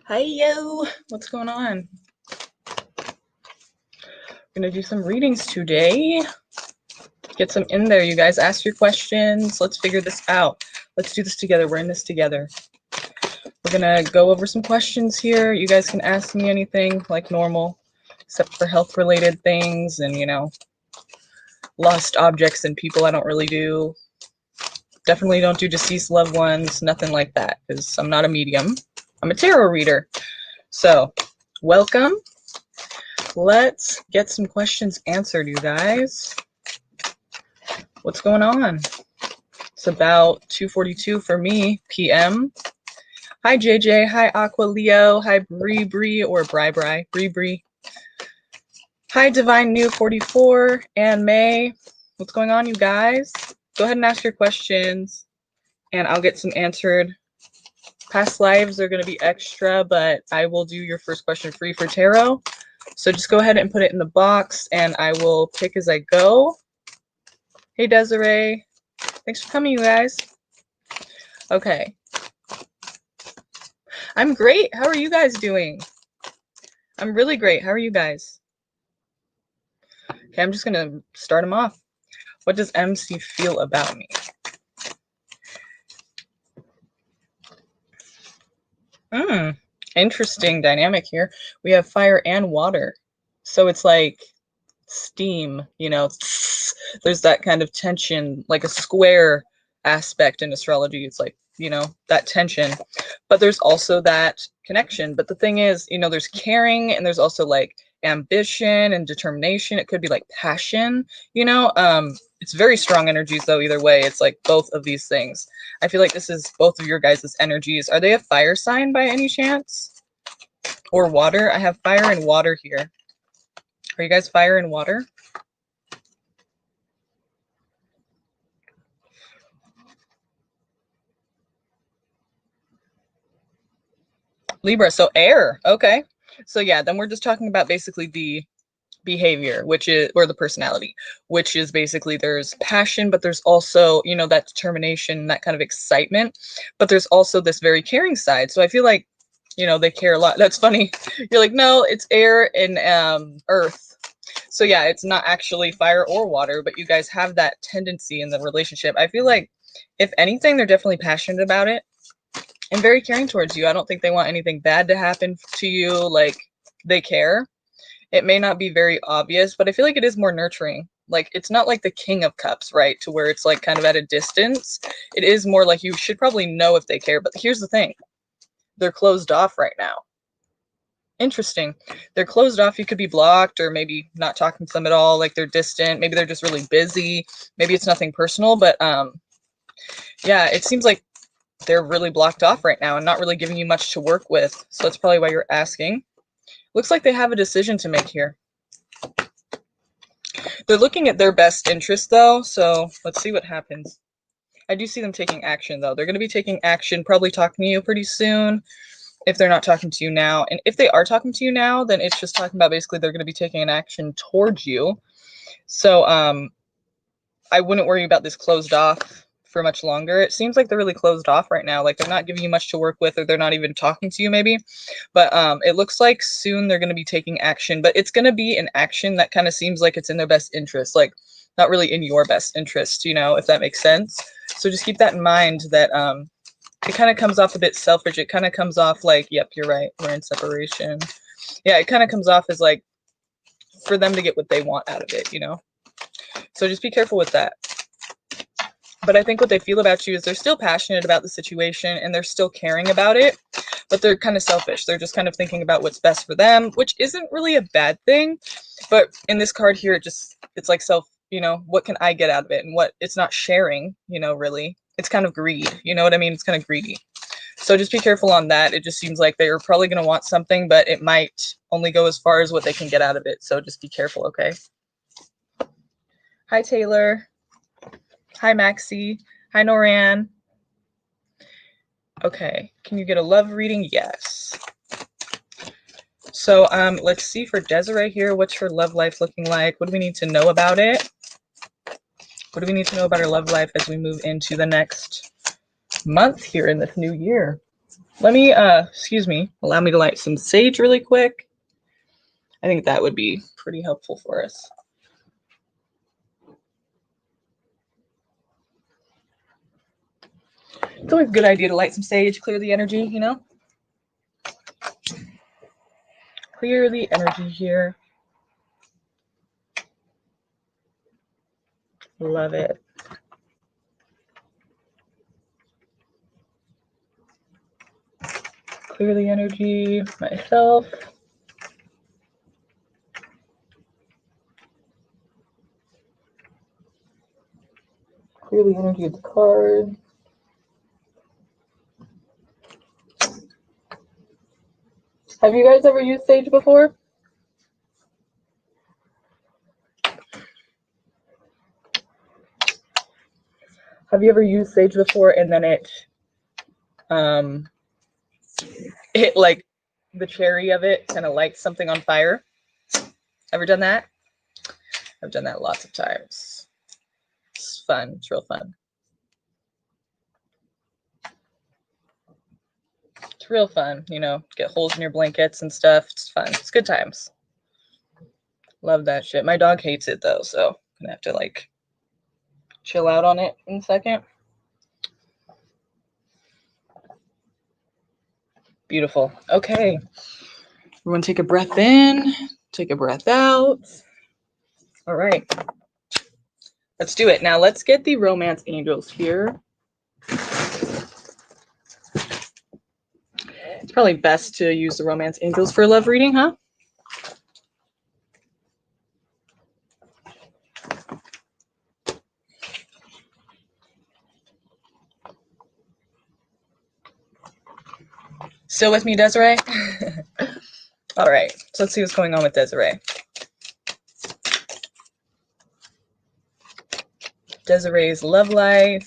Hi, yo, what's going on? Gonna do some readings today. Get some in there, you guys. Ask your questions. Let's figure this out. Let's do this together. We're in this together. We're gonna go over some questions here. You guys can ask me anything like normal, except for health related things and, lost objects and people I don't really do. Definitely don't do deceased loved ones, nothing like that, because I'm not a medium. I'm a tarot reader. So, welcome. Let's get some questions answered, you guys. What's going on? It's about 2:42 for me, PM. Hi, JJ. Hi, Aqua Leo. Hi, Bree Bree or Bri Bri. Bree Bree. Hi, Divine New 44 and May. What's going on, you guys? Go ahead and ask your questions, and I'll get some answered. Past lives are going to be extra, but I will do your first question free for tarot. So just go ahead and put it in the box, and I will pick as I go. Hey, Desiree. Thanks for coming, you guys. Okay. I'm great. How are you guys doing? I'm really great. How are you guys? Okay, I'm just going to start them off. What does MC feel about me? Interesting dynamic here. We have fire and water. So it's like steam, there's that kind of tension, like a square aspect in astrology. It's like, that tension, but there's also that connection. But the thing is, there's caring and there's also like ambition and determination. It could be like passion, it's very strong energies though. Either way, it's like both of these things. I feel like this is both of your guys' energies. Are they a fire sign by any chance? Or water? I have fire and water here. Are you guys fire and water? Libra, so air. Okay. So yeah, then we're just talking about basically the behavior, which is, or the personality, which is basically there's passion, but there's also, that determination, that kind of excitement, but there's also this very caring side. So I feel like, they care a lot. That's funny. You're like, no, it's air and earth. So yeah, it's not actually fire or water, but you guys have that tendency in the relationship. I feel like if anything, they're definitely passionate about it and very caring towards you. I don't think they want anything bad to happen to you. Like, they care. It may not be very obvious, but I feel like it is more nurturing. Like, it's not like the King of Cups, right? To where it's like kind of at a distance. It is more like you should probably know if they care. But here's the thing. They're closed off right now. Interesting. They're closed off. You could be blocked or maybe not talking to them at all. Like, they're distant. Maybe they're just really busy. Maybe it's nothing personal. But yeah, it seems like they're really blocked off right now and not really giving you much to work with. So that's probably why you're asking. Looks like they have a decision to make here. They're looking at their best interest, though, so let's see what happens. I do see them taking action, though. They're going to be taking action, probably talking to you pretty soon, if they're not talking to you now. And if they are talking to you now, then it's just talking about basically they're going to be taking an action towards you. So I wouldn't worry about this closed off for much longer. It seems like they're really closed off right now. Like, they're not giving you much to work with, or they're not even talking to you maybe. But it looks like soon they're going to be taking action, but it's going to be an action that kind of seems like it's in their best interest, like not really in your best interest, if that makes sense. So just keep that in mind, that it kind of comes off a bit selfish. It kind of comes off like, yep, you're right, we're in separation. Yeah, it kind of comes off as like for them to get what they want out of it, So just be careful with that. But I think what they feel about you is they're still passionate about the situation and they're still caring about it, but they're kind of selfish. They're just kind of thinking about what's best for them, which isn't really a bad thing. But in this card here, it's like self, what can I get out of it? And what it's not sharing, really. It's kind of greed. You know what I mean? It's kind of greedy. So just be careful on that. It just seems like they're probably going to want something, but it might only go as far as what they can get out of it. So just be careful, okay? Hi, Taylor. Hi, Maxie. Hi, Noran. Okay, can you get a love reading? Yes. So let's see for Desiree here. What's her love life looking like? What do we need to know about it? What do we need to know about her love life as we move into the next month here in this new year? Let me, excuse me, allow me to light some sage really quick. I think that would be pretty helpful for us. It's always a good idea to light some sage, clear the energy, you know? Clear the energy here. Love it. Clear the energy myself. Clear the energy of the card. Have you guys ever used sage before? Have you ever used sage before and then it like the cherry of it kind of lights something on fire? Ever done that? I've done that lots of times. It's fun. It's real fun. It's real fun, you know, get holes in your blankets and stuff. It's fun. It's good times. Love that shit. My dog hates it though, so I'm gonna have to like chill out on it in a second. Beautiful. Okay. Everyone take a breath in, take a breath out. All right. Let's do it. Now let's get the romance angels here. It's probably best to use the romance angels for a love reading, huh? Still with me, Desiree? All right, so let's see what's going on with Desiree. Desiree's love life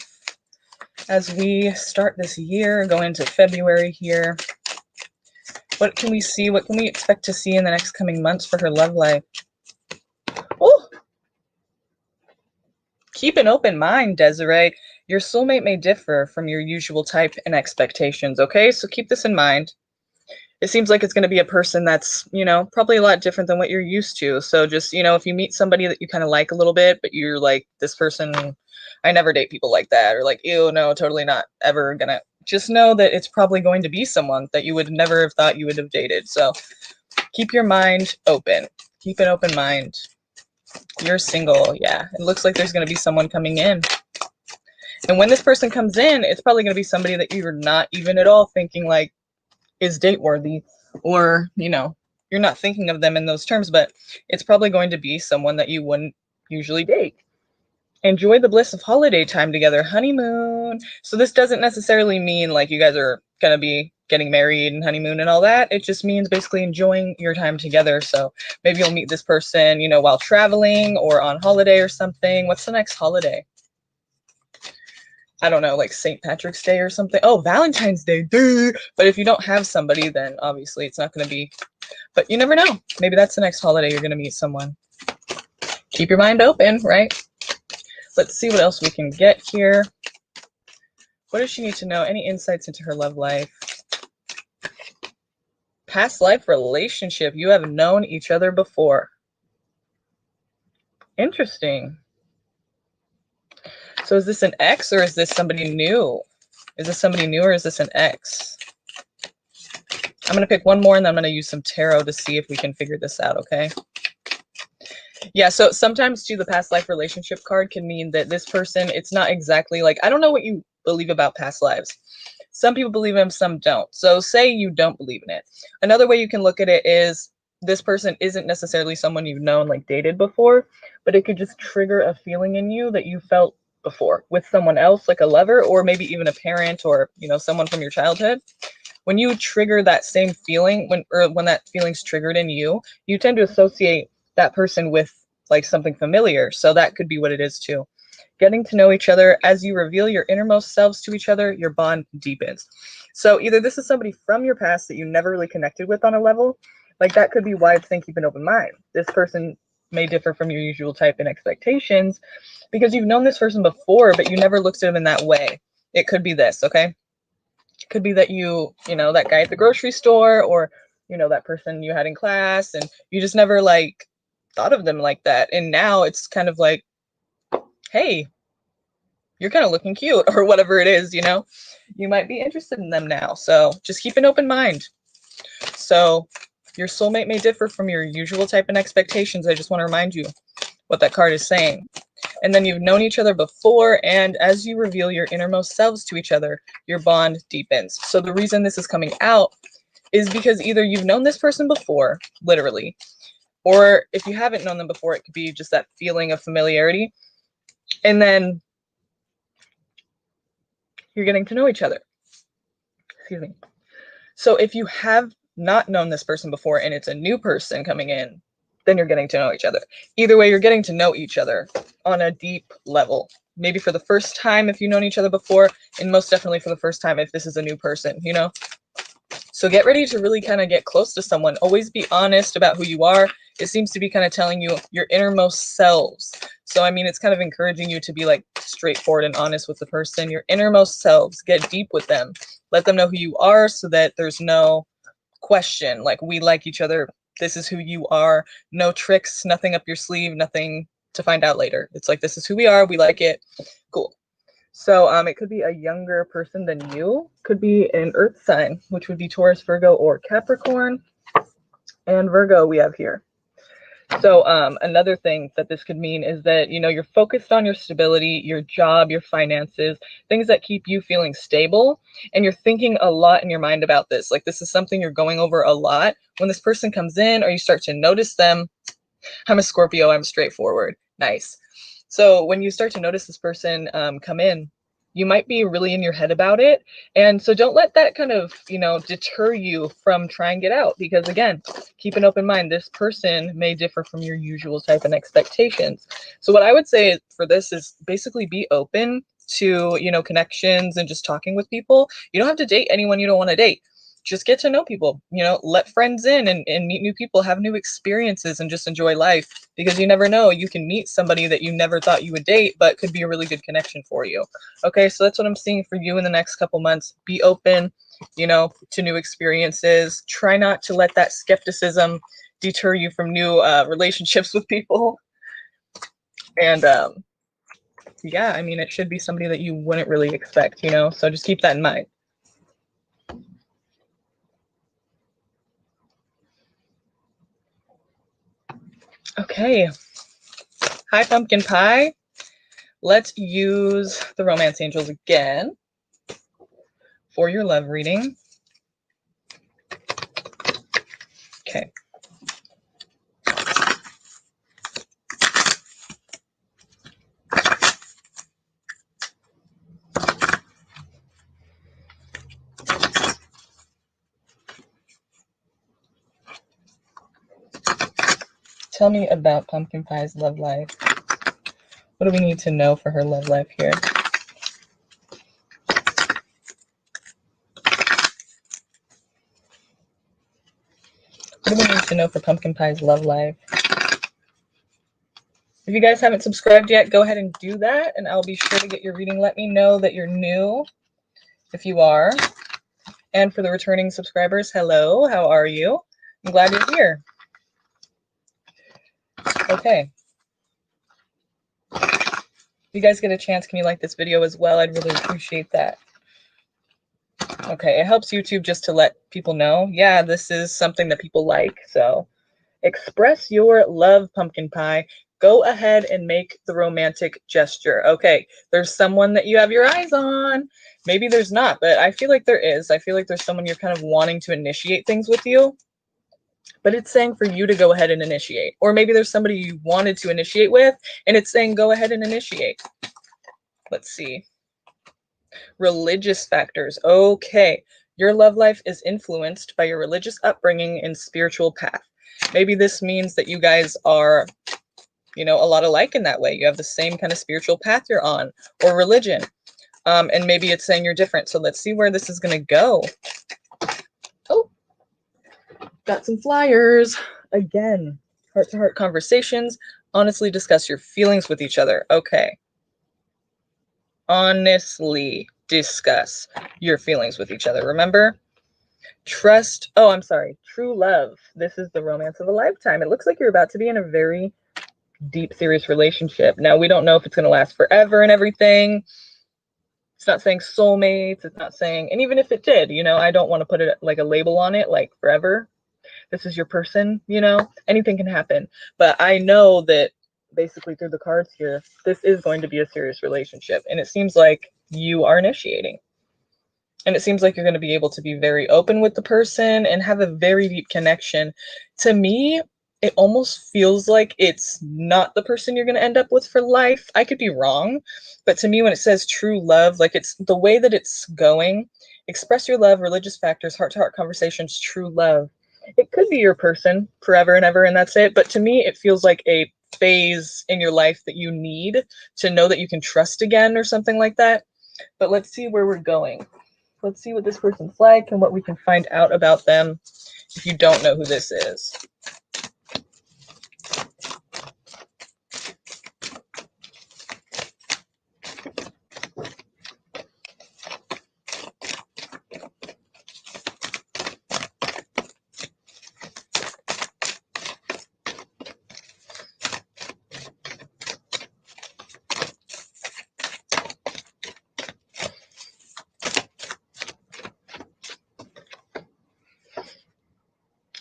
as we start this year, go into February here. What can we see? What can we expect to see in the next coming months for her love life? Oh, keep an open mind, Desiree. Your soulmate may differ from your usual type and expectations, okay? So keep this in mind. It seems like it's going to be a person that's, you know, probably a lot different than what you're used to. So just, you know, if you meet somebody that you kind of like a little bit, but you're like, this person, I never date people like that, or like, ew, no, totally not ever gonna, just know that it's probably going to be someone that you would never have thought you would have dated. So keep your mind open. Keep an open mind. You're single. Yeah. It looks like there's going to be someone coming in. And when this person comes in, it's probably going to be somebody that you're not even at all thinking like, is date worthy, or you know, you're not thinking of them in those terms, but it's probably going to be someone that you wouldn't usually date. Enjoy the bliss of holiday time together, honeymoon. So this doesn't necessarily mean like you guys are going to be getting married and honeymoon and all that. It just means basically enjoying your time together. So maybe you'll meet this person, you know, while traveling or on holiday or something. What's the next holiday? I don't know, like St. Patrick's Day or something. Oh, Valentine's Day. Duh. But if you don't have somebody, then obviously it's not going to be. But you never know. Maybe that's the next holiday you're going to meet someone. Keep your mind open, right? Let's see what else we can get here. What does she need to know? Any insights into her love life? Past life relationship. You have known each other before. Interesting. So is this an ex or is this somebody new? Is this somebody new or is this an ex? I'm going to pick one more and then I'm going to use some tarot to see if we can figure this out, okay? Yeah, so sometimes too, the past life relationship card can mean that this person, it's not exactly like, I don't know what you believe about past lives. Some people believe in them, some don't. So say you don't believe in it. Another way you can look at it is this person isn't necessarily someone you've known, like dated before, but it could just trigger a feeling in you that you felt before with someone else, like a lover, or maybe even a parent, or, you know, someone from your childhood. When you trigger that same feeling, when that feeling's triggered in you, you tend to associate that person with like something familiar. So that could be what it is too. Getting to know each other, as you reveal your innermost selves to each other, your bond deepens. So either this is somebody from your past that you never really connected with on a level, like that could be why it's saying keep an open mind. This person may differ from your usual type and expectations because you've known this person before, but you never looked at them in that way. It could be this, okay? Could be that that guy at the grocery store, or, that person you had in class, and you just never like thought of them like that. And now it's kind of like, hey, you're kind of looking cute, or whatever it is, you might be interested in them now. So just keep an open mind. So your soulmate may differ from your usual type and expectations. I just want to remind you what that card is saying. And then you've known each other before, and as you reveal your innermost selves to each other, your bond deepens. So the reason this is coming out is because either you've known this person before, literally, or if you haven't known them before, it could be just that feeling of familiarity. And then you're getting to know each other. Excuse me. So if you have not known this person before and it's a new person coming in, then you're getting to know each other. Either way, you're getting to know each other on a deep level. Maybe for the first time if you've known each other before, and most definitely for the first time if this is a new person, So get ready to really kind of get close to someone. Always be honest about who you are. It seems to be kind of telling you your innermost selves. So, I mean, it's kind of encouraging you to be like straightforward and honest with the person. Your innermost selves. Get deep with them. Let them know who you are so that there's no question. Like, we like each other. This is who you are. No tricks, nothing up your sleeve, nothing to find out later. It's like, this is who we are. We like it. Cool. So it could be a younger person than you. Could be an earth sign, which would be Taurus, Virgo, or Capricorn. And Virgo we have here. So another thing that this could mean is that, you're focused on your stability, your job, your finances, things that keep you feeling stable. And you're thinking a lot in your mind about this. Like, this is something you're going over a lot. When this person comes in or you start to notice them, I'm a Scorpio, I'm straightforward. Nice. So when you start to notice this person come in, you might be really in your head about it. And so don't let that kind of, deter you from trying it out. Because again, keep an open mind. This person may differ from your usual type and expectations. So what I would say for this is basically be open to, connections and just talking with people. You don't have to date anyone you don't want to date. Just get to know people, let friends in and meet new people, have new experiences, and just enjoy life, because you never know. You can meet somebody that you never thought you would date, but could be a really good connection for you. Okay, so that's what I'm seeing for you in the next couple months. Be open, to new experiences. Try not to let that skepticism deter you from new relationships with people. And yeah, I mean, it should be somebody that you wouldn't really expect, so just keep that in mind. Okay. Hi, Pumpkin Pie. Let's use the Romance Angels again for your love reading. Okay. Tell me about Pumpkin Pie's love life. What do we need to know for her love life here? What do we need to know for Pumpkin Pie's love life? If you guys haven't subscribed yet, go ahead and do that, and I'll be sure to get your reading. Let me know that you're new if you are. And for the returning subscribers, hello, how are you? I'm glad you're here. Okay. If you guys get a chance, can you like this video as well? I'd really appreciate that. Okay, it helps YouTube just to let people know, yeah, this is something that people like. So express your love, Pumpkin Pie. Go ahead and make the romantic gesture. Okay, there's someone that you have your eyes on. Maybe there's not, but I feel like there is. I feel like there's someone you're kind of wanting to initiate things with you. But it's saying for you to go ahead and initiate. Or maybe there's somebody you wanted to initiate with, and it's saying go ahead and initiate. Let's see. Religious factors. Okay. Your love life is influenced by your religious upbringing and spiritual path. Maybe this means that you guys are, a lot alike in that way. You have the same kind of spiritual path you're on, or religion. And maybe it's saying you're different. So let's see where this is going to go. Oh, got some flyers. Again, heart-to-heart conversations. Honestly discuss your feelings with each other. Okay. Honestly. discuss your feelings with each other. Remember? Trust. Oh, I'm sorry. True love. This is the romance of a lifetime. It looks like you're about to be in a very deep, serious relationship. Now, we don't know if it's going to last forever and everything. It's not saying soulmates. It's not saying, and even if it did, you know, I don't want to put it like a label on it, like forever. This is your person, you know, anything can happen. But I know that basically through the cards here, this is going to be a serious relationship. And it seems like you are initiating. And it seems like you're going to be able to be very open with the person and have a very deep connection. To me, it almost feels like it's not the person you're going to end up with for life. I could be wrong, but to me, when it says true love, like it's the way that it's going, express your love, religious factors, heart-to-heart conversations, true love. It could be your person forever and ever, and that's it. But to me, it feels like a phase in your life that you need to know that you can trust again or something like that. But let's see where we're going. Let's see what this person's like and what we can find out about them if you don't know who this is.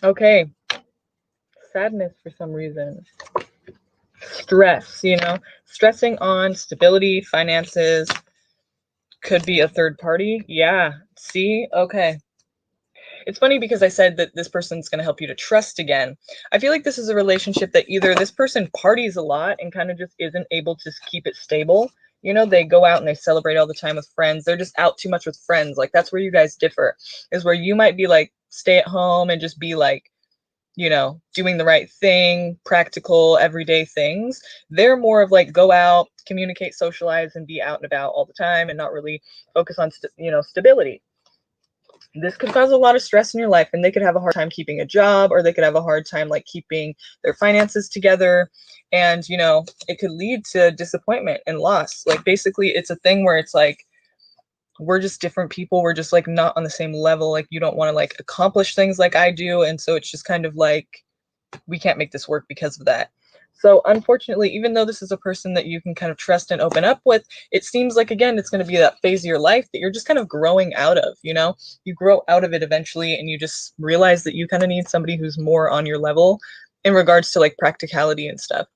Okay. Sadness for some reason. Stress, you know, stressing on stability, finances, could be a third party. Yeah. See? Okay. It's funny because I said that this person's going to help you to trust again. I feel like this is a relationship that either this person parties a lot and kind of just isn't able to keep it stable. You know, they go out and they celebrate all the time with friends. They're just out too much with friends. Like, that's where you guys differ, is where you might be like, stay at home and just be like, you know, doing the right thing, practical, everyday things. They're more of like, go out, communicate, socialize, and be out and about all the time and not really focus on, stability. This could cause a lot of stress in your life, and they could have a hard time keeping a job, or they could have a hard time like keeping their finances together. And, you know, it could lead to disappointment and loss. Like, basically, it's a thing where it's like, we're just different people. We're just like not on the same level. Like, you don't want to like accomplish things like I do. And so it's just kind of like, we can't make this work because of that. So unfortunately, even though this is a person that you can kind of trust and open up with, it seems like, again, it's going to be that phase of your life that you're just kind of growing out of, you know? You grow out of it eventually, and you just realize that you kind of need somebody who's more on your level in regards to like practicality and stuff.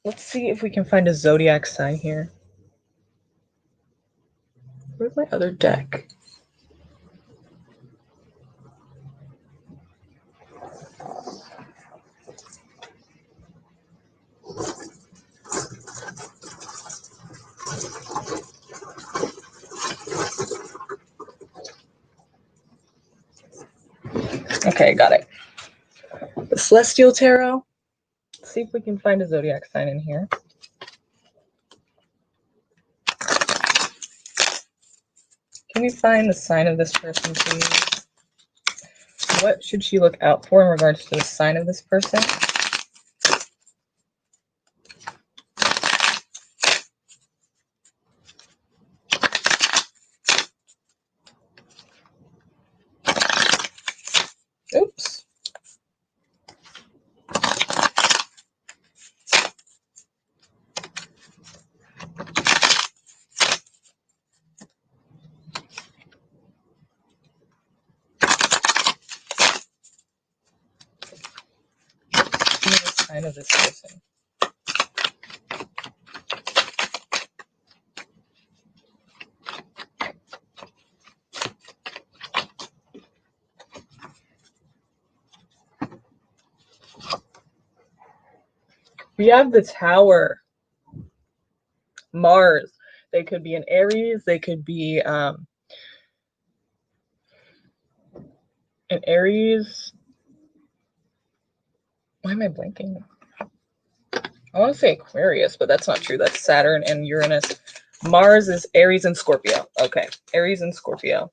Let's see if we can find a zodiac sign here. Where's my other deck? Okay, got it. The Celestial Tarot. Let's see if we can find a zodiac sign in here. Can we find the sign of this person, please? What should she look out for in regards to the sign of this person? Oops. Give me the sign of this person. We have the Tower. Mars. They could be an Aries. They could be an Aries. Why am I blanking? I want to say Aquarius, but that's not true. That's Saturn and Uranus. Mars is Aries and Scorpio. Okay, Aries and Scorpio.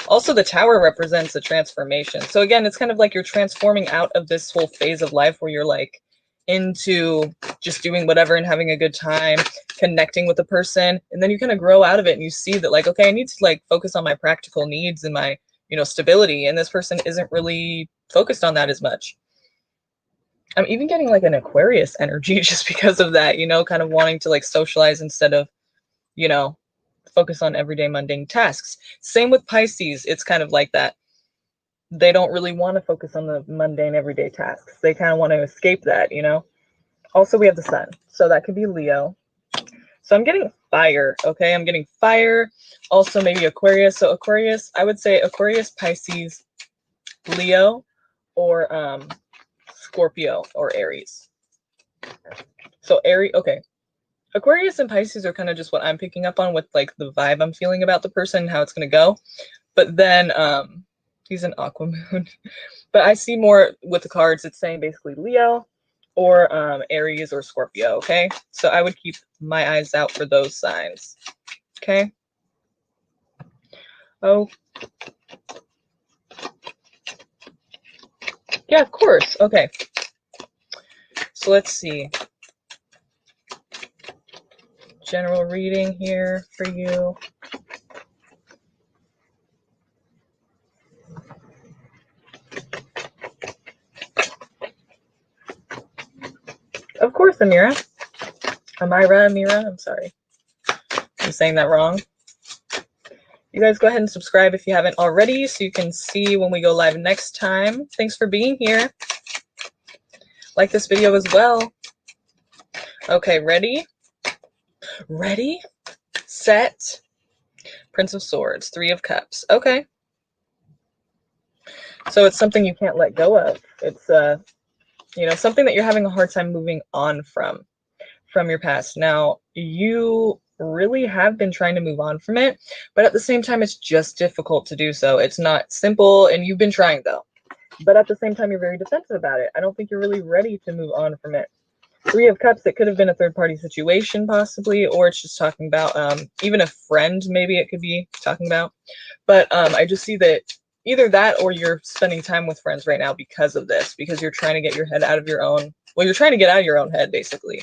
Also, the Tower represents a transformation. So again, it's kind of like you're transforming out of this whole phase of life where you're like into just doing whatever and having a good time, connecting with the person, and then you kind of grow out of it and you see that like, okay, I need to like focus on my practical needs and my, you know, stability, and this person isn't really focused on that as much. I'm even getting like an Aquarius energy just because of that, you know, kind of wanting to like socialize instead of, you know, focus on everyday mundane tasks. Same with Pisces, it's kind of like that. They don't really want to focus on the mundane everyday tasks. They kind of want to escape that, you know. Also, we have the sun, so that could be Leo. So I'm getting fire, okay? I'm getting fire. Also, maybe Aquarius. So Aquarius, I would say Aquarius, Pisces, Leo, or Scorpio or Aries. So Aries, okay. Aquarius and Pisces are kind of just what I'm picking up on with like the vibe I'm feeling about the person, how it's going to go. But then he's an aquamoon. But I see more with the cards, it's saying basically Leo or Aries or Scorpio, okay? So I would keep my eyes out for those signs, okay? Oh. Yeah, of course. Okay. So let's see. General reading here for you. Of course, Amira. Amira, I'm sorry. I'm saying that wrong. You guys go ahead and subscribe if you haven't already so you can see when we go live next time. Thanks for being here. Like this video as well. Okay, ready? Ready, set, Prince of Swords, Three of Cups. Okay. So it's something you can't let go of. It's, you know, something that you're having a hard time moving on from your past. Now, you really have been trying to move on from it, but at the same time, it's just difficult to do so. It's not simple, and you've been trying, though. But at the same time, you're very defensive about it. I don't think you're really ready to move on from it. Three of Cups, it could have been a third-party situation, possibly, or it's just talking about even a friend, maybe it could be talking about. But I just see that either that or you're spending time with friends right now because of this, because you're trying to get your head out of your own, well, you're trying to get out of your own head, basically.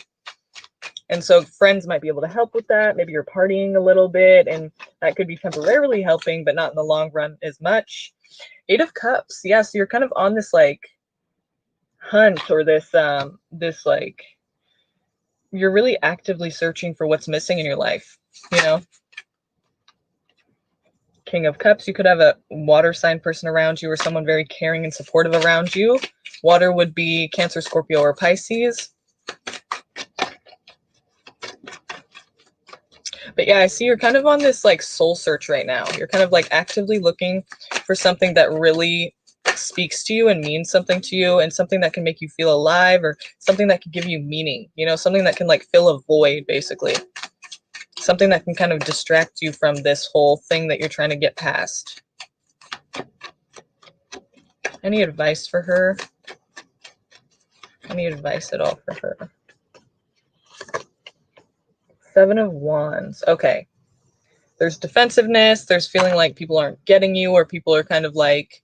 And so friends might be able to help with that. Maybe you're partying a little bit, and that could be temporarily helping, but not in the long run as much. Eight of Cups, yeah, so you're kind of on this, like, hunt, or this like, you're really actively searching for what's missing in your life, you know? King of Cups, you could have a water sign person around you or someone very caring and supportive around you. Water would be Cancer, Scorpio, or Pisces. But yeah, I see you're kind of on this like soul search right now. You're kind of like actively looking for something that really speaks to you and means something to you, and something that can make you feel alive, or something that can give you meaning, you know, something that can like fill a void, basically. Something that can kind of distract you from this whole thing that you're trying to get past. Any advice for her? Any advice at all for her? Seven of Wands. Okay. There's defensiveness. There's feeling like people aren't getting you, or people are kind of like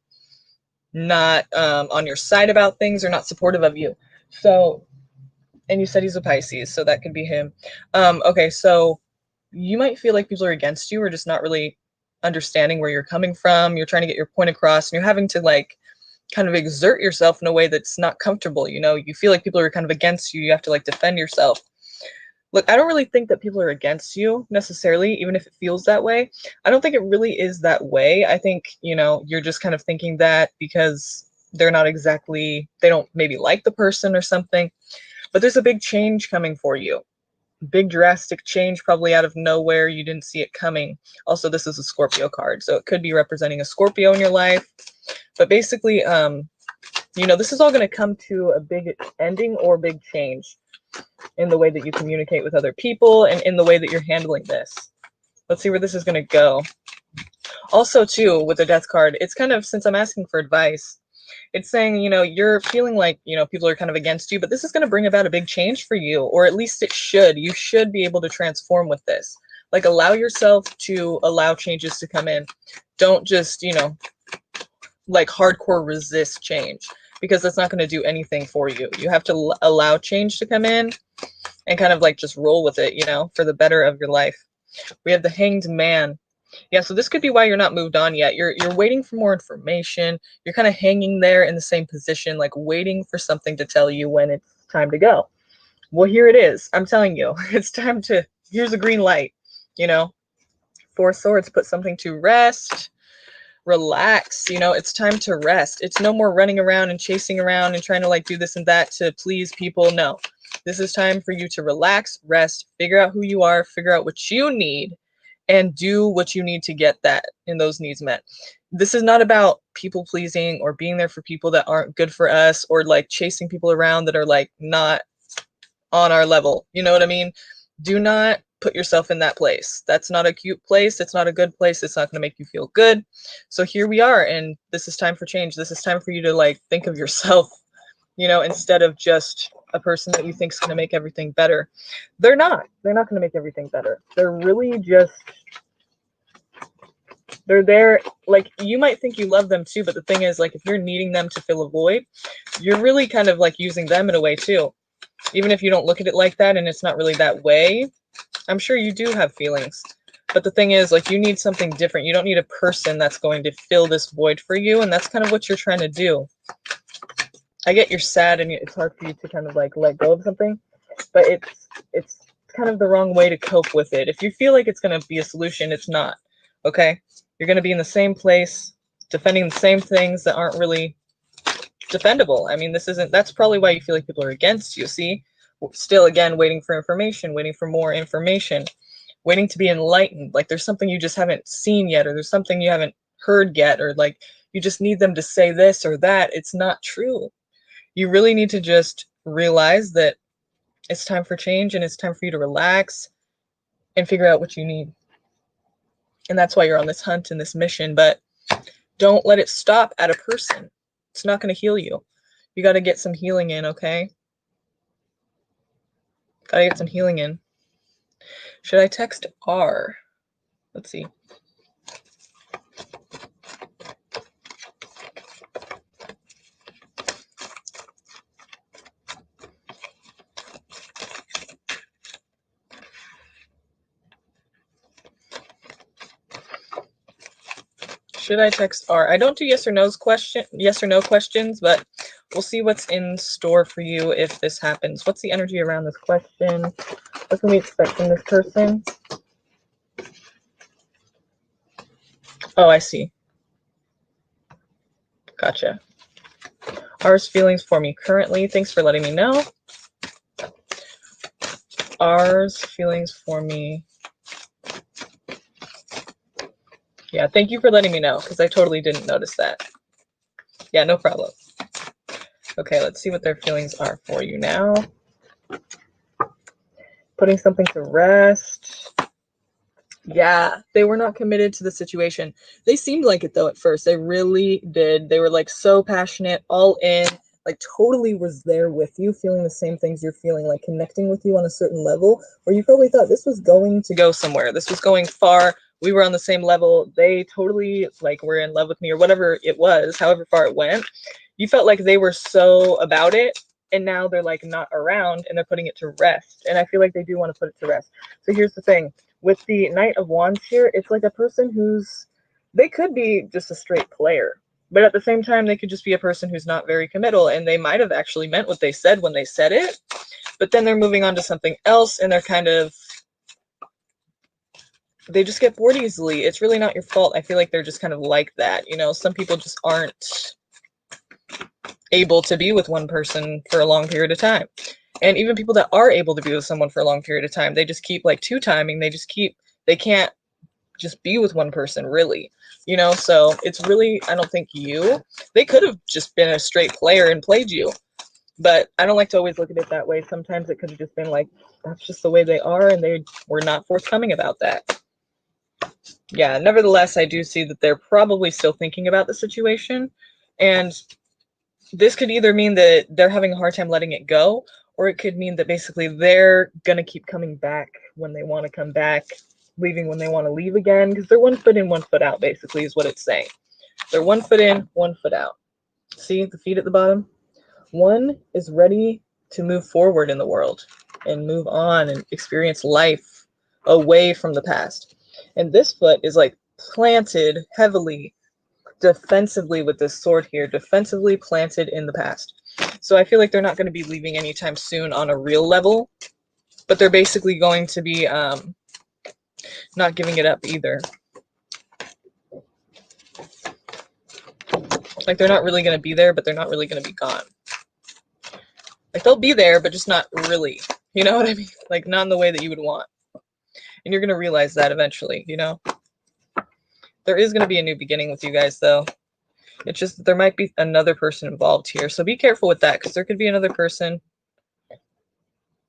not on your side about things, or not supportive of you. So, and you said he's a Pisces, so that could be him. Okay, so you might feel like people are against you, or just not really understanding where you're coming from. You're trying to get your point across, and you're having to like kind of exert yourself in a way that's not comfortable. You know, you feel like people are kind of against you. You have to like defend yourself. Look, I don't really think that people are against you necessarily, even if it feels that way. I don't think it really is that way. I think, you know, you're just kind of thinking that because they're not exactly, they don't maybe like the person or something. But there's a big change coming for you. Big drastic change, probably out of nowhere. You didn't see it coming. Also, this is a Scorpio card, so it could be representing a Scorpio in your life. But basically, you know, this is all going to come to a big ending or big change in the way that you communicate with other people and in the way that you're handling this. Let's see where this is going to go. Also, too, with the Death card, it's kind of, since I'm asking for advice, it's saying, you know, you're feeling like, you know, people are kind of against you, but this is going to bring about a big change for you, or at least it should. You should be able to transform with this. Like, allow yourself to allow changes to come in. Don't just, you know, like hardcore resist change, because that's not going to do anything for you. You have to allow change to come in and kind of like just roll with it, you know, for the better of your life. We have the Hanged Man. Yeah, so this could be why you're not moved on yet. You're waiting for more information. You're kind of hanging there in the same position, like waiting for something to tell you when it's time to go. Well, here it is. I'm telling you, it's time to, here's a green light, you know. Four Swords, put something to rest. Relax, you know, it's time to rest. It's no more running around and chasing around and trying to like do this and that to please people. No, this is time for you to relax, rest, figure out who you are, figure out what you need, and do what you need to get that and those needs met. This is not about people pleasing or being there for people that aren't good for us, or like chasing people around that are like not on our level. You know what I mean? Do not put yourself in that place. That's not a cute place. It's not a good place. It's not going to make you feel good. So here we are, and this is time for change. This is time for you to like think of yourself, you know, instead of just a person that you think is going to make everything better. They're not. They're not going to make everything better. They're really just, they're there. Like, you might think you love them too, but the thing is, like, if you're needing them to fill a void, you're really kind of like using them in a way too. Even if you don't look at it like that and it's not really that way, I'm sure you do have feelings. But the thing is, like, you need something different. You don't need a person that's going to fill this void for you, and that's kind of what you're trying to do. I get you're sad and it's hard for you to kind of like let go of something, but it's kind of the wrong way to cope with it. If you feel like it's going to be a solution, it's not. Okay? You're going to be in the same place, defending the same things that aren't really defendable. I mean, that's probably why you feel like people are against you. See? Still, again, waiting for information, waiting for more information, waiting to be enlightened. Like there's something you just haven't seen yet, or there's something you haven't heard yet, or like you just need them to say this or that. It's not true. You really need to just realize that it's time for change, and it's time for you to relax and figure out what you need. And that's why you're on this hunt and this mission, but don't let it stop at a person. It's not going to heal you. You got to get some healing in, okay? Got to get some healing in. Should I text R? Let's see. Should I text R? I don't do yes or no questions, but we'll see what's in store for you if this happens. What's the energy around this question? What can we expect from this person? Oh, I see. Gotcha. R's feelings for me currently. Thanks for letting me know. R's feelings for me. Yeah, thank you for letting me know, because I totally didn't notice that. Yeah, no problem. Okay, let's see what their feelings are for you now. Putting something to rest. Yeah, they were not committed to the situation. They seemed like it though at first. They really did. They were like so passionate, all in, like totally was there with you, feeling the same things you're feeling, like connecting with you on a certain level where you probably thought this was going to go somewhere. This was going far. We were on the same level. They totally like were in love with me, or whatever it was, however far it went. You felt like they were so about it, and now they're like not around and they're putting it to rest. And I feel like they do want to put it to rest. So here's the thing. With the Knight of Wands here, it's like a person who's, they could be just a straight player, but at the same time, they could just be a person who's not very committal, and they might have actually meant what they said when they said it, but then they're moving on to something else, and they're kind of, they just get bored easily. It's really not your fault. I feel like they're just kind of like that. You know, some people just aren't able to be with one person for a long period of time. And even people that are able to be with someone for a long period of time, they just keep like two-timing. They can't just be with one person, really. You know, so it's really, I don't think they could have just been a straight player and played you. But I don't like to always look at it that way. Sometimes it could have just been like, that's just the way they are, and they were not forthcoming about that. Yeah, nevertheless, I do see that they're probably still thinking about the situation. And this could either mean that they're having a hard time letting it go, or it could mean that basically they're going to keep coming back when they want to come back, leaving when they want to leave again, because they're 1 foot in, 1 foot out, basically, is what it's saying. They're 1 foot in, 1 foot out. See the feet at the bottom? One is ready to move forward in the world and move on and experience life away from the past. And this foot is like planted heavily, defensively with this sword here, defensively planted in the past. So I feel like they're not going to be leaving anytime soon on a real level, but they're basically going to be not giving it up either. Like they're not really going to be there, but they're not really going to be gone. Like they'll be there, but just not really. You know what I mean? Like not in the way that you would want. And you're going to realize that eventually, you know? There is going to be a new beginning with you guys, though. It's just that there might be another person involved here. So be careful with that, because there could be another person.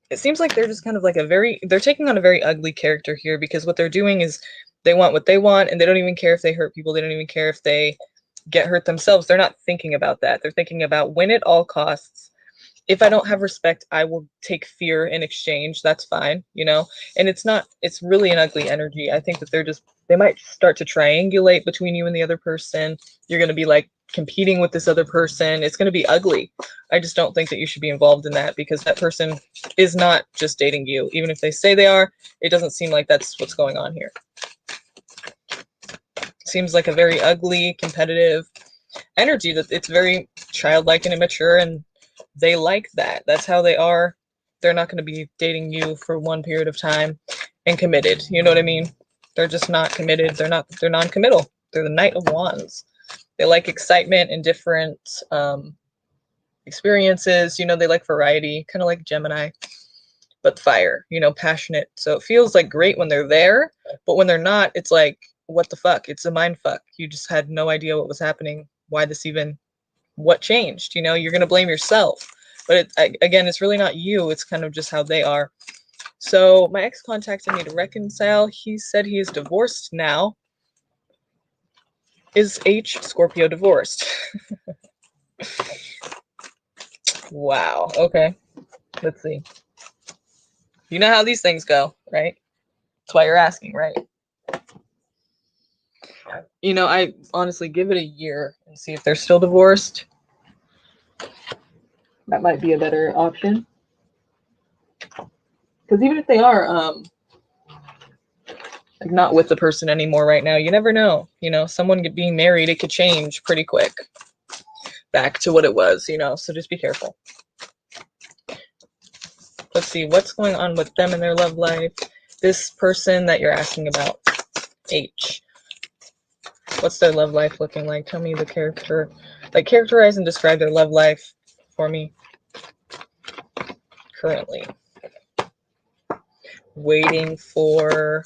It seems like they're just kind of like they're taking on a very ugly character here, because what they're doing is they want what they want, and they don't even care if they hurt people. They don't even care if they get hurt themselves. They're not thinking about that. They're thinking about win at all costs. If I don't have respect, I will take fear in exchange. That's fine, you know? And it's really an ugly energy. I think that they might start to triangulate between you and the other person. You're going to be like competing with this other person. It's going to be ugly. I just don't think that you should be involved in that, because that person is not just dating you. Even if they say they are, it doesn't seem like that's what's going on here. Seems like a very ugly, competitive energy, that it's very childlike and immature, and they like that. That's how they are. They're not going to be dating you for one period of time and committed. You know what I mean? They're just not committed. They're non-committal. They're the Knight of Wands. They like excitement and different experiences. You know, they like variety, kind of like Gemini, but fire, you know, passionate. So it feels like great when they're there, but when they're not, it's like, what the fuck? It's a mind fuck. You just had no idea what was happening. Why this even, what changed? You know, you're going to blame yourself. But again, it's really not you. It's kind of just how they are. So my ex contacted me to reconcile. He said he is divorced now. Is H Scorpio divorced? Wow. Okay. Let's see. You know how these things go, right? That's why you're asking, right? You know, I honestly give it a year and see if they're still divorced. That might be a better option. Because even if they are like not with the person anymore right now, you never know. You know, someone being married, it could change pretty quick back to what it was, you know, so just be careful. Let's see, what's going on with them in their love life? This person that you're asking about, H. What's their love life looking like? Tell me the character. Like, characterize and describe their love life for me currently. Waiting for...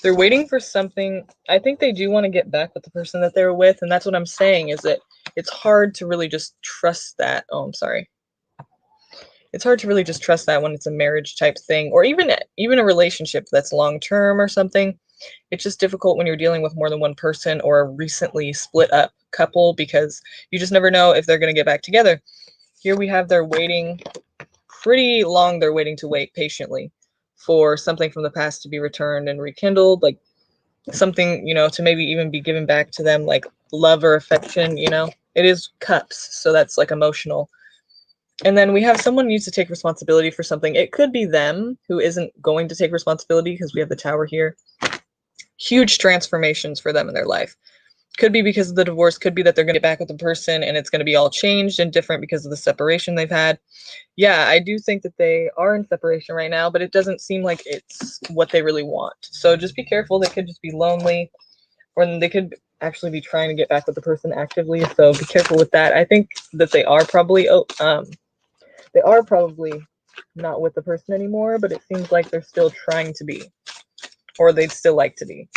They're waiting for something. I think they do want to get back with the person that they're with, and that's what I'm saying, is that it's hard to really just trust that. Oh, I'm sorry. It's hard to really just trust that when it's a marriage type thing, or even a relationship that's long term or something. It's just difficult when you're dealing with more than one person or a recently split up couple, because you just never know if they're going to get back together. Here we have they're waiting pretty long. They're waiting to wait patiently for something from the past to be returned and rekindled, like something, you know, to maybe even be given back to them, like love or affection, you know. It is cups, so that's like emotional. And then we have someone needs to take responsibility for something. It could be them who isn't going to take responsibility, because we have the Tower here. Huge transformations for them in their life. Could be because of the divorce, could be that they're going to get back with the person and it's going to be all changed and different because of the separation they've had. Yeah, I do think that they are in separation right now, but it doesn't seem like it's what they really want. So just be careful. They could just be lonely, or they could actually be trying to get back with the person actively. So be careful with that. I think that they are probably not with the person anymore, but it seems like they're still trying to be, or they'd still like to be.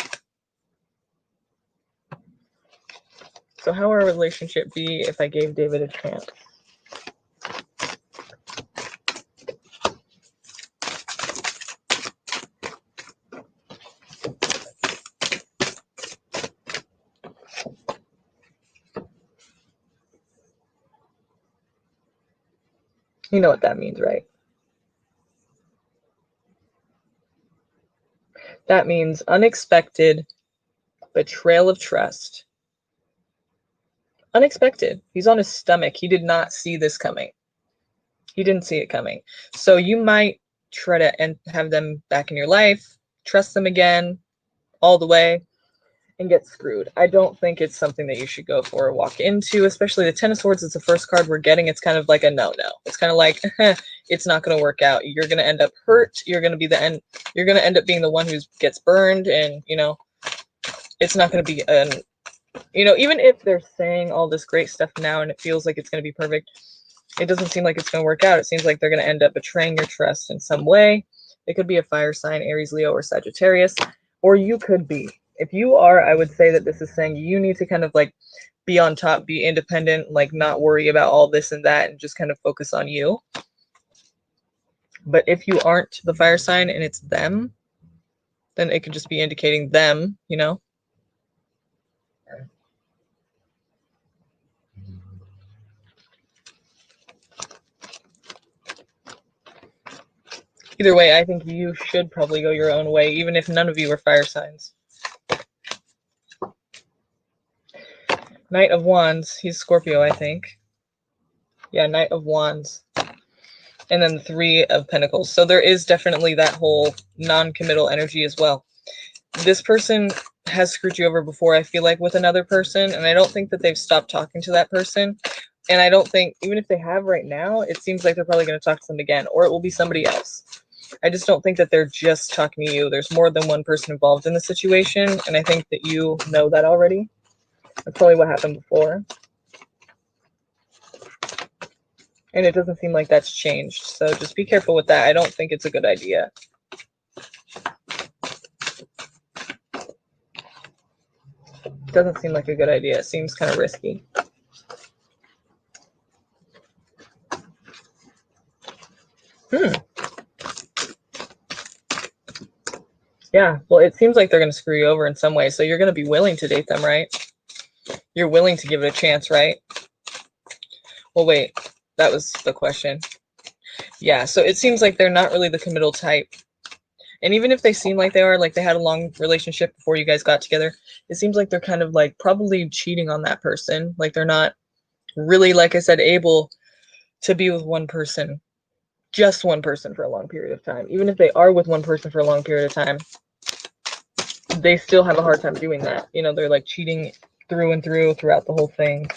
So how would our relationship be if I gave David a chance? You know what that means, right? That means unexpected Betrayal of trust. Unexpected. He's on his stomach. He did not see this coming. He didn't see it coming. So you might try to have them back in your life, trust them again all the way, and get screwed. I don't think it's something that you should go for or walk into, especially the Ten of Swords is the first card we're getting. It's kind of like a no-no. It's kind of like, it's not going to work out. You're going to end up hurt. You're going to be the end. You're going to end up being the one who gets burned, and, you know, it's not going to be an, you know, even if they're saying all this great stuff now and it feels like it's going to be perfect, it doesn't seem like it's going to work out. It seems like they're going to end up betraying your trust in some way. It could be a fire sign, Aries, Leo, or Sagittarius, or you could be. If you are, I would say that this is saying you need to kind of like be on top, be independent, like not worry about all this and that, and just kind of focus on you. But if you aren't the fire sign and it's them, then it could just be indicating them, you know? Either way, I think you should probably go your own way, even if none of you are fire signs. Knight of Wands. He's Scorpio, I think. Yeah, Knight of Wands. And then the Three of Pentacles. So there is definitely that whole non-committal energy as well. This person has screwed you over before, I feel like, with another person, and I don't think that they've stopped talking to that person. And I don't think, even if they have right now, it seems like they're probably going to talk to them again, or it will be somebody else. I just don't think that they're just talking to you. There's more than one person involved in the situation, and I think that you know that already. That's probably what happened before. And it doesn't seem like that's changed. So just be careful with that. I don't think it's a good idea. It doesn't seem like a good idea. It seems kind of risky. Yeah, well, it seems like they're going to screw you over in some way. So you're going to be willing to date them, right? You're willing to give it a chance, right? Well, wait, that was the question. Yeah, so it seems like they're not really the committal type. And even if they seem like they are, like they had a long relationship before you guys got together, it seems like they're kind of like probably cheating on that person. Like they're not really, like I said, able to be with one person, just one person for a long period of time. Even if they are with one person for a long period of time, they still have a hard time doing that. You know, they're like cheating through and through throughout the whole thing.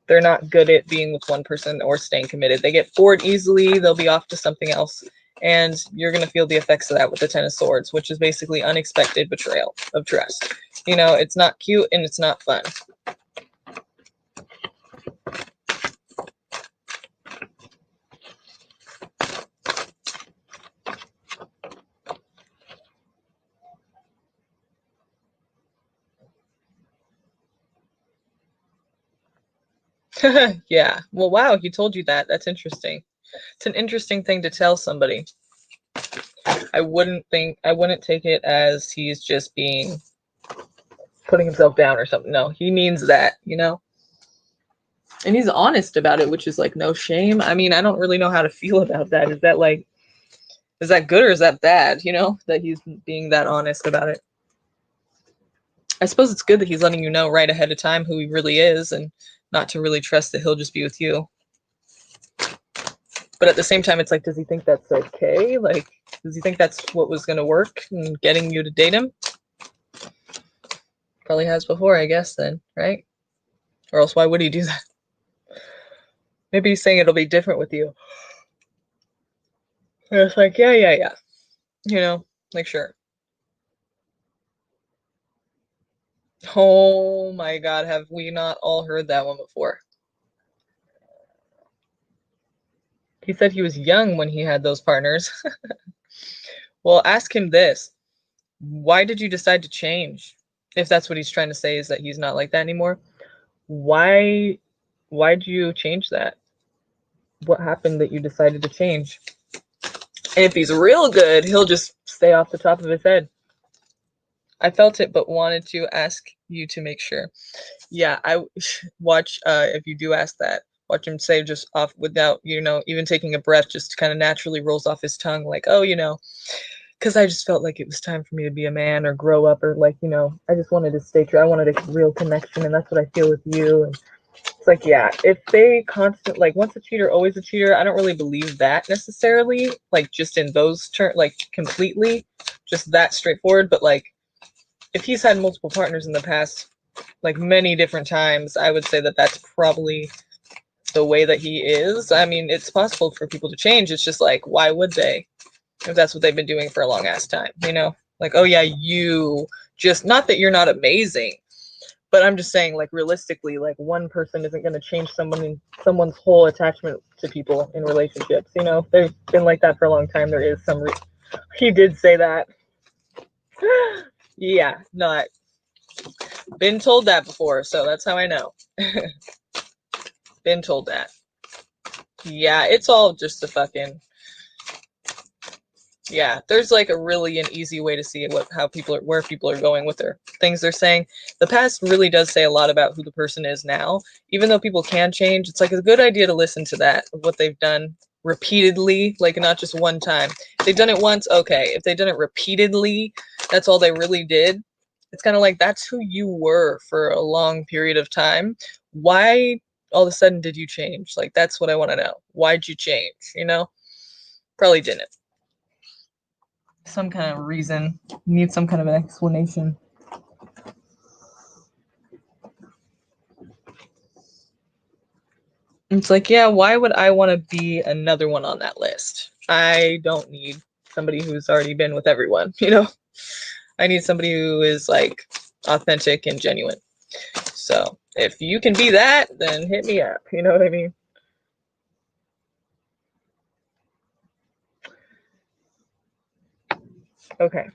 They're not good at being with one person or staying committed. They get bored easily. They'll be off to something else. And you're going to feel the effects of that with the Ten of Swords, which is basically unexpected betrayal of trust. You know, it's not cute and it's not fun. Yeah. Well, wow, he told you that. That's interesting. It's an interesting thing to tell somebody. I wouldn't take it as he's just putting himself down or something. No, he means that, you know? And he's honest about it, which is like no shame. I mean, I don't really know how to feel about that. Is that good or is that bad, you know, that he's being that honest about it? I suppose it's good that he's letting you know right ahead of time who he really is and not to really trust that he'll just be with you. But at the same time, it's like, does he think that's okay? Like, does he think that's what was going to work in getting you to date him? Probably has before, I guess, then, right? Or else why would he do that? Maybe he's saying it'll be different with you. And it's like, yeah. You know, like, sure. Oh my God, have we not all heard that one before? He said he was young when he had those partners. Well, ask him this. Why did you decide to change? If that's what he's trying to say, is that he's not like that anymore. Why'd you change that? What happened that you decided to change? And if he's real good, he'll just stay off the top of his head. I felt it, but wanted to ask you to make sure. Yeah, I watch, if you do ask that, watch him say just off without, you know, even taking a breath, just kind of naturally rolls off his tongue like, oh, you know, because I just felt like it was time for me to be a man or grow up, or like, I just wanted to stay true. I wanted a real connection, and that's what I feel with you. And it's like, yeah, if they like once a cheater, always a cheater, I don't really believe that necessarily, like just in those terms, like completely, just that straightforward. But like, if he's had multiple partners in the past, like many different times, I would say that that's probably the way that he is. I mean, it's possible for people to change. It's just like, why would they? If that's what they've been doing for a long ass time, Like, oh yeah, you just, not that you're not amazing, but I'm just saying, like, realistically, like, one person isn't going to change someone's whole attachment to people in relationships. They've been like that for a long time. There is some he did say that. Yeah, not been told that before, so that's how I know. Been told that. Yeah, it's all just a fucking, yeah, there's like a really an easy way to see where people are going with their things they're saying. The past really does say a lot about who the person is now. Even though people can change, it's like a good idea to listen to that, of what they've done repeatedly, like not just one time. If they've done it once, okay. If they've done it repeatedly, that's all they really did. It's kind of like, that's who you were for a long period of time. Why all of a sudden did you change? Like, that's what I want to know. Why'd you change? Probably didn't. Some kind of reason, need some kind of an explanation. It's like, yeah, why would I want to be another one on that list? I don't need somebody who's already been with everyone, I need somebody who is like authentic and genuine. So if you can be that, then hit me up. You know what I mean? Okay.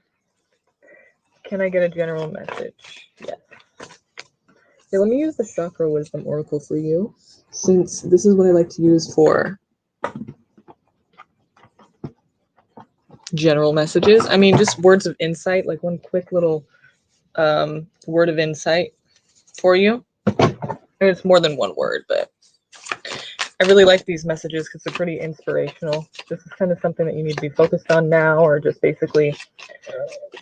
Can I get a general message? Yes. Okay, let me use the Chakra Wisdom Oracle for you, since this is what I like to use for general messages. I mean, just words of insight, like one quick little word of insight for you. I mean, it's more than one word, but I really like these messages because they're pretty inspirational. This is kind of something that you need to be focused on now, or just basically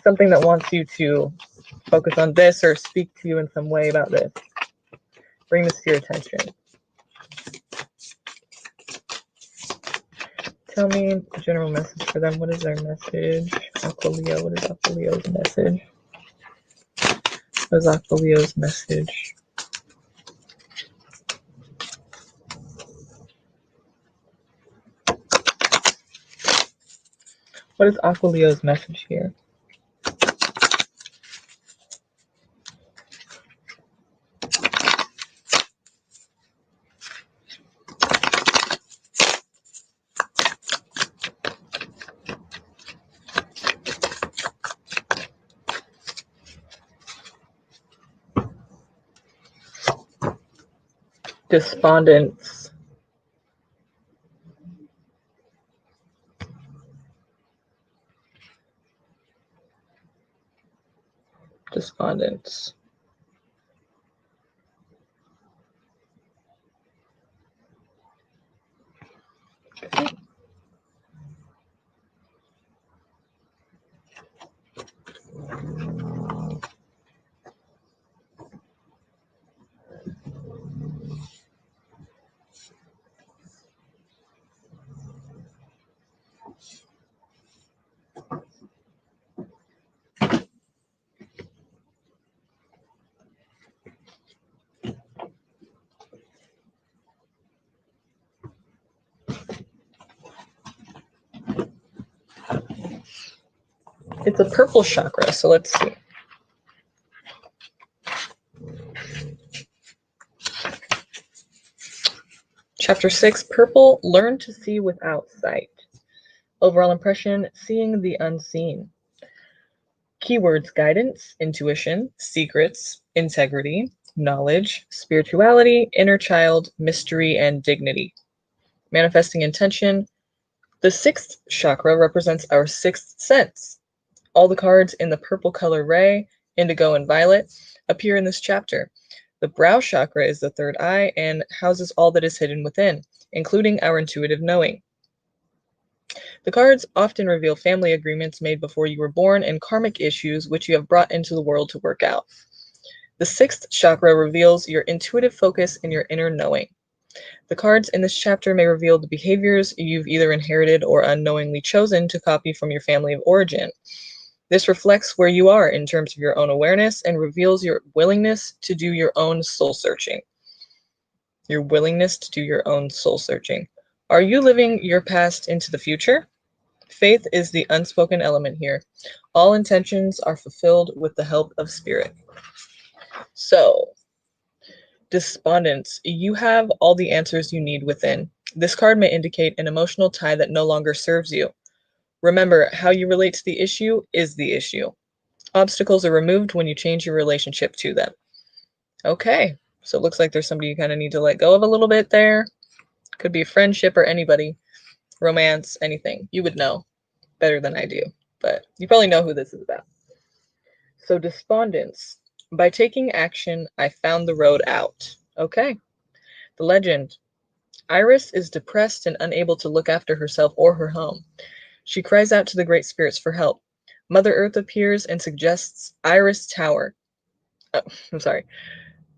something that wants you to focus on this or speak to you in some way about this. Bring this to your attention. Tell me the general message for them. What is their message? Aqua Leo, what is Aqua Leo's message? What is Aqua Leo's message? What is Aqua Leo's message here? Despondence. Despondence. Okay. It's a purple chakra, so let's see. Chapter 6, Purple, Learn to See Without Sight. Overall impression, seeing the unseen. Keywords: guidance, intuition, secrets, integrity, knowledge, spirituality, inner child, mystery, and dignity. Manifesting intention. The sixth chakra represents our sixth sense. All the cards in the purple color ray, indigo, and violet appear in this chapter. The brow chakra is the third eye and houses all that is hidden within, including our intuitive knowing. The cards often reveal family agreements made before you were born and karmic issues which you have brought into the world to work out. The sixth chakra reveals your intuitive focus and your inner knowing. The cards in this chapter may reveal the behaviors you've either inherited or unknowingly chosen to copy from your family of origin. This reflects where you are in terms of your own awareness and reveals your willingness to do your own soul searching. Your willingness to do your own soul searching. Are you living your past into the future? Faith is the unspoken element here. All intentions are fulfilled with the help of spirit. So, despondence. You have all the answers you need within. This card may indicate an emotional tie that no longer serves you. Remember, how you relate to the issue is the issue. Obstacles are removed when you change your relationship to them. Okay, so it looks like there's somebody you kind of need to let go of a little bit there. Could be a friendship or anybody, romance, anything. You would know better than I do, but you probably know who this is about. So despondence. By taking action, I found the road out. Okay. The legend. Iris is depressed and unable to look after herself or her home. She cries out to the great spirits for help. Mother Earth appears and suggests Iris Tower. Oh, I'm sorry.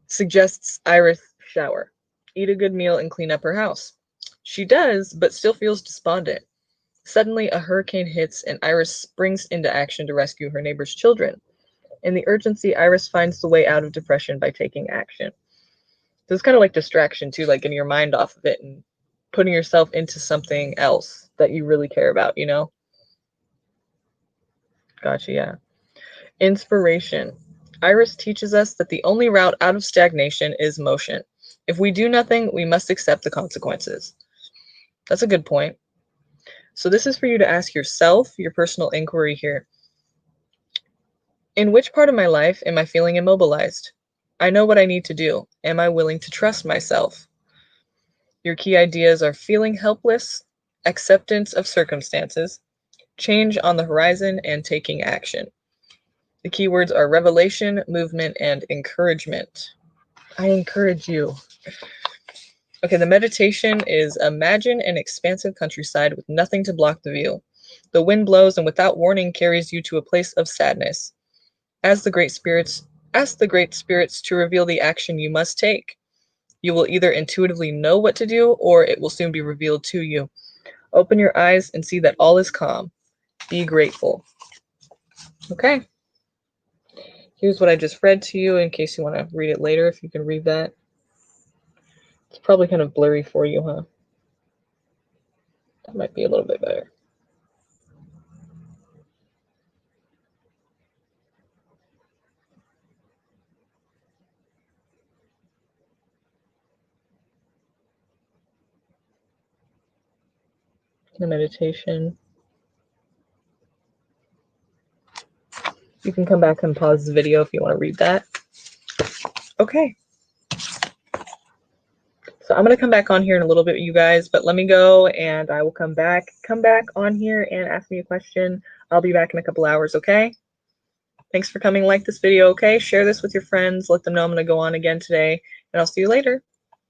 Suggests Iris shower. Eat a good meal and clean up her house. She does, but still feels despondent. Suddenly, a hurricane hits and Iris springs into action to rescue her neighbor's children. In the urgency, Iris finds the way out of depression by taking action. So it's kind of like distraction too, like getting your mind off of it and putting yourself into something else that you really care about, you know? Gotcha, yeah. Inspiration. Iris teaches us that the only route out of stagnation is motion. If we do nothing, we must accept the consequences. That's a good point. So this is for you to ask yourself, your personal inquiry here. In which part of my life am I feeling immobilized? I know what I need to do. Am I willing to trust myself? Your key ideas are feeling helpless, acceptance of circumstances, change on the horizon, and taking action. The keywords are revelation, movement, and encouragement. I encourage you. Okay, the meditation is imagine an expansive countryside with nothing to block the view. The wind blows and without warning carries you to a place of sadness. Ask the great spirits to reveal the action you must take. You will either intuitively know what to do or it will soon be revealed to you. Open your eyes and see that all is calm. Be grateful. Okay. Here's what I just read to you in case you want to read it later, if you can read that. It's probably kind of blurry for you, huh? That might be a little bit better. The meditation. You can come back and pause the video if you want to read that. Okay. So I'm going to come back on here in a little bit, you guys, but let me go and I will come back. Come back on here and ask me a question. I'll be back in a couple hours, okay? Thanks for coming. Like this video, okay? Share this with your friends. Let them know I'm going to go on again today, and I'll see you later.